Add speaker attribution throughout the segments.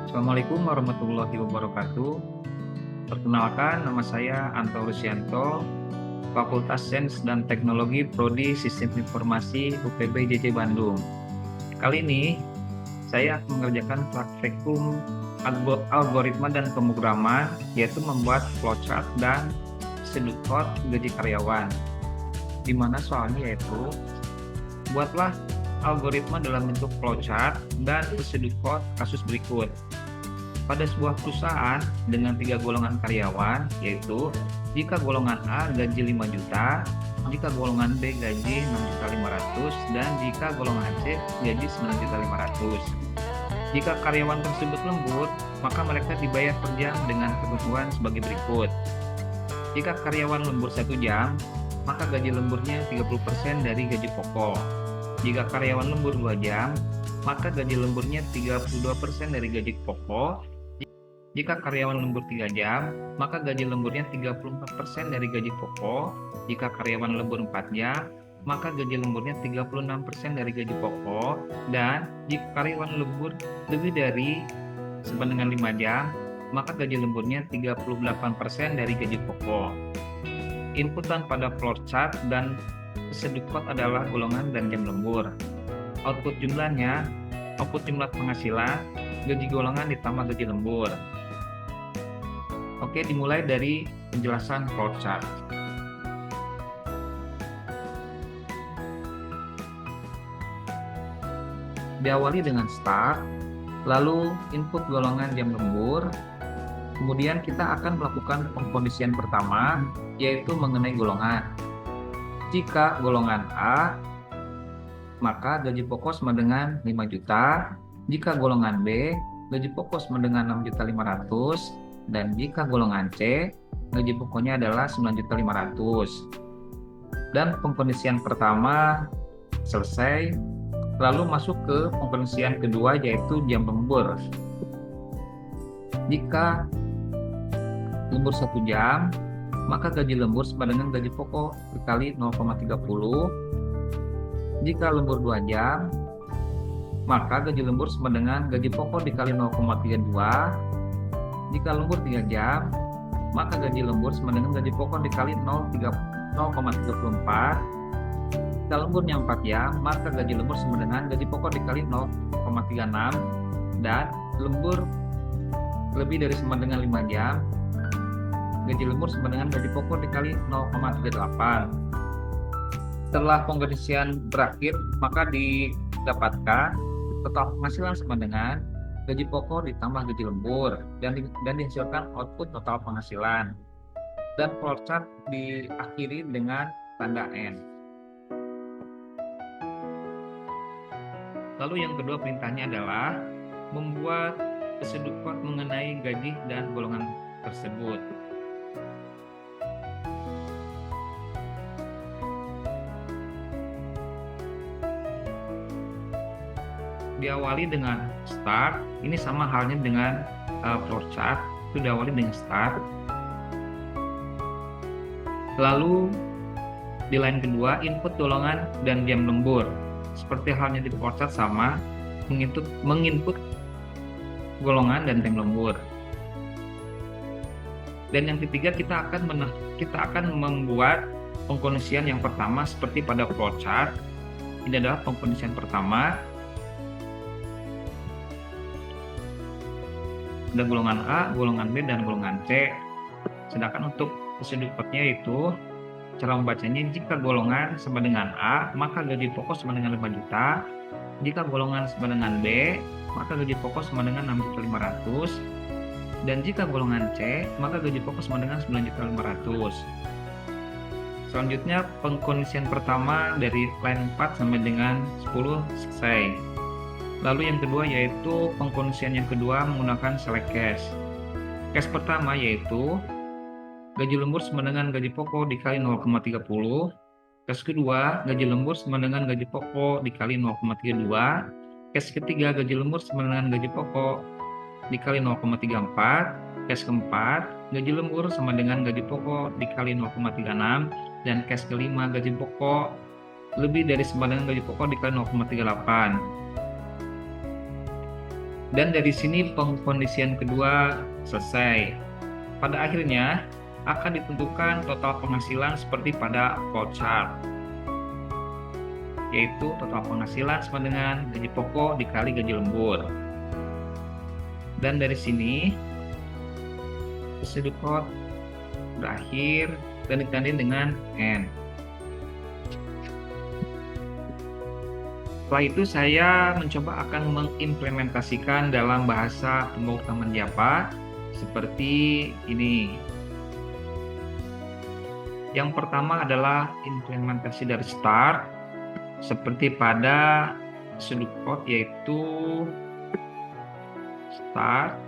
Speaker 1: Assalamualaikum warahmatullahi wabarakatuh. Perkenalkan, nama saya Anto Lusianto, Fakultas Sains dan Teknologi Prodi Sistem Informasi UPB JJ Bandung. Kali ini saya akan mengerjakan praktikum algoritma dan pemrograman, yaitu membuat flowchart dan schedule code gaji karyawan. Di mana soalnya yaitu buatlah algoritma dalam bentuk flowchart dan schedule code kasus berikut. Pada sebuah perusahaan dengan 3 golongan karyawan, yaitu jika golongan A gaji 5 juta, jika golongan B gaji 6.500.000, dan jika golongan C gaji 9.500.000. Jika karyawan tersebut lembur, maka mereka dibayar per jam dengan ketentuan sebagai berikut. Jika karyawan lembur 1 jam, maka gaji lemburnya 30% dari gaji pokok. Jika karyawan lembur 2 jam, maka gaji lemburnya 32% dari gaji pokok. Jika karyawan lembur 3 jam, maka gaji lemburnya 34% dari gaji pokok. Jika karyawan lembur 4 jam, maka gaji lemburnya 36% dari gaji pokok. Dan jika karyawan lembur lebih dari sama dengan 5 jam, maka gaji lemburnya 38% dari gaji pokok. Inputan pada flowchart dan schedule code adalah golongan dan jam lembur. Output jumlahnya, output jumlah penghasilan, gaji golongan ditambah gaji lembur. Oke, dimulai dari penjelasan flowchart. Diawali dengan start, lalu input golongan jam lembur. Kemudian kita akan melakukan pengkondisian pertama, yaitu mengenai golongan. Jika golongan A, maka gaji pokok sama dengan 5 juta. Jika golongan B, gaji pokok sama dengan 6.500.000. Dan jika golongan C, gaji pokoknya adalah 9.500.000. Dan pengkondisian pertama selesai, lalu masuk ke pengkondisian kedua, yaitu jam lembur. Jika lembur 1 jam, maka gaji lembur sama dengan gaji pokok dikali 0,30. Jika lembur 2 jam, maka gaji lembur sama dengan gaji pokok dikali 0,32. Jika lembur 3 jam, maka gaji lembur sama dengan gaji pokok dikali 0,34. Jika lemburnya 4 jam, maka gaji lembur sama dengan gaji pokok dikali 0,36. Dan lembur lebih dari sama dengan 5 jam, gaji lembur sama dengan gaji pokok dikali 0,38. Setelah pengkondisian berakhir, maka didapatkan total penghasilan sama dengan gaji pokok ditambah gaji lembur, dan dihasilkan output total penghasilan. Dan flowchart diakhiri dengan tanda N. Lalu yang kedua perintahnya adalah membuat schedule code mengenai gaji dan golongan tersebut. Diawali dengan start, ini sama halnya dengan flowchart, itu diawali dengan start. Lalu di line kedua input golongan dan jam lembur, seperti halnya di flowchart sama, menginput golongan dan jam lembur. Dan yang ketiga kita akan membuat pengkondisian yang pertama seperti pada flowchart. Ini adalah pengkondisian pertama. Ada golongan A, golongan B, dan golongan C. Sedangkan untuk schedule code-nya itu cara membacanya, jika golongan sama dengan A, maka gaji pokok sama dengan 5 juta. Jika golongan sama dengan B, maka gaji pokok sama dengan 6.500.000. Dan jika golongan C, maka gaji pokok sama dengan 9.500.000. Selanjutnya pengkondisian pertama dari line 4 sampai dengan 10 selesai. Lalu yang kedua yaitu pengkondisian yang kedua menggunakan select case. Case pertama yaitu gaji lembur sama dengan gaji pokok dikali 0,30. Case kedua, gaji lembur sama dengan gaji pokok dikali 0,32. Case ketiga, gaji lembur sama dengan gaji pokok dikali 0,34. Case keempat, gaji lembur sama dengan gaji pokok dikali 0,36. Dan case kelima, gaji pokok lebih dari sama dengan gaji pokok dikali 0,38. Dan dari sini pengkondisian kedua selesai. Pada akhirnya akan ditentukan total penghasilan seperti pada flowchart, yaitu total penghasilan sama dengan gaji pokok dikali gaji lembur. Dan dari sini procedure berakhir dan ditandai dengan N. Setelah itu saya mencoba akan mengimplementasikan dalam bahasa pemrograman Java seperti ini. Yang pertama adalah implementasi dari start seperti pada pseudocode, yaitu start,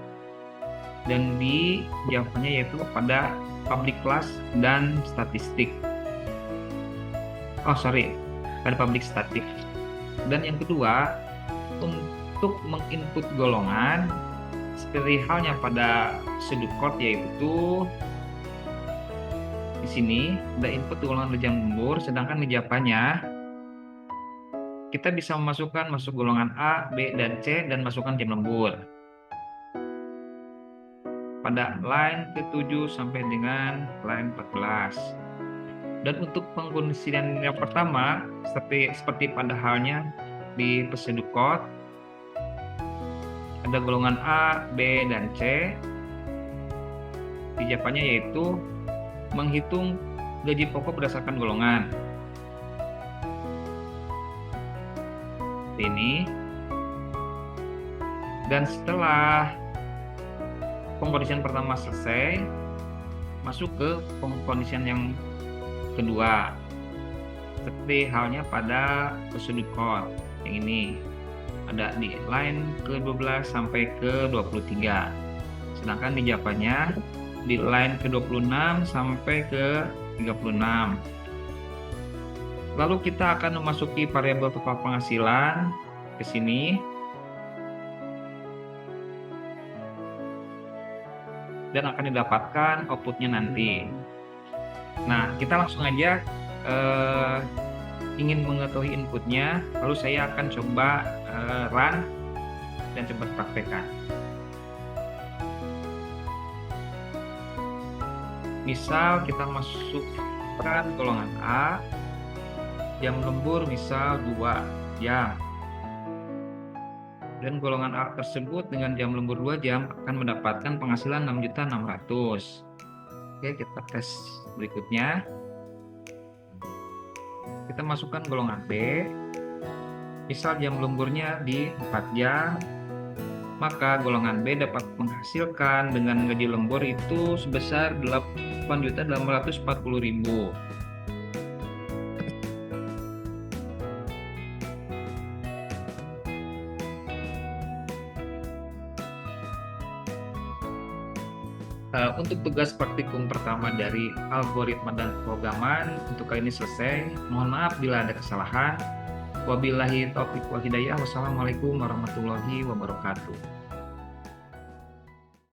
Speaker 1: dan di Java-nya yaitu pada public class dan statistik. Pada public static. Dan yang kedua, untuk menginput golongan seperti halnya pada pseudocode, yaitu di sini ada input golongan jam lembur, sedangkan di Java-nya kita bisa masuk golongan A, B, dan C dan masukkan jam lembur pada line ke-7 sampai dengan line 14. Dan untuk pengkondisian yang pertama seperti pada halnya di pseudocode, ada golongan A, B, dan C. Di Java-nya yaitu menghitung gaji pokok berdasarkan golongan. Ini. Dan setelah pengkondisian pertama selesai, masuk ke pengkondisian yang kedua, seperti halnya pada pseudocode yang ini, ada di line ke-12 sampai ke-23, sedangkan di Java-nya di line ke-26 sampai ke-36. Lalu kita akan memasuki variabel total penghasilan ke sini. Dan akan didapatkan outputnya nanti. Nah, kita langsung aja ingin mengetahui inputnya, lalu saya akan coba run dan coba praktekkan. Misal kita masukkan golongan A, jam lembur misal 2 jam. Dan golongan A tersebut dengan jam lembur 2 jam akan mendapatkan penghasilan 6.600.000. Oke, kita tes berikutnya. Kita masukkan golongan B. Misal jam lemburnya di 4 jam, maka golongan B dapat menghasilkan dengan gaji lembur itu sebesar 8.840.000. Untuk tugas praktikum pertama dari algoritma dan programan untuk kali ini selesai. Mohon maaf bila ada kesalahan. Wabillahi taufiq wal hidayah. Wassalamualaikum warahmatullahi wabarakatuh.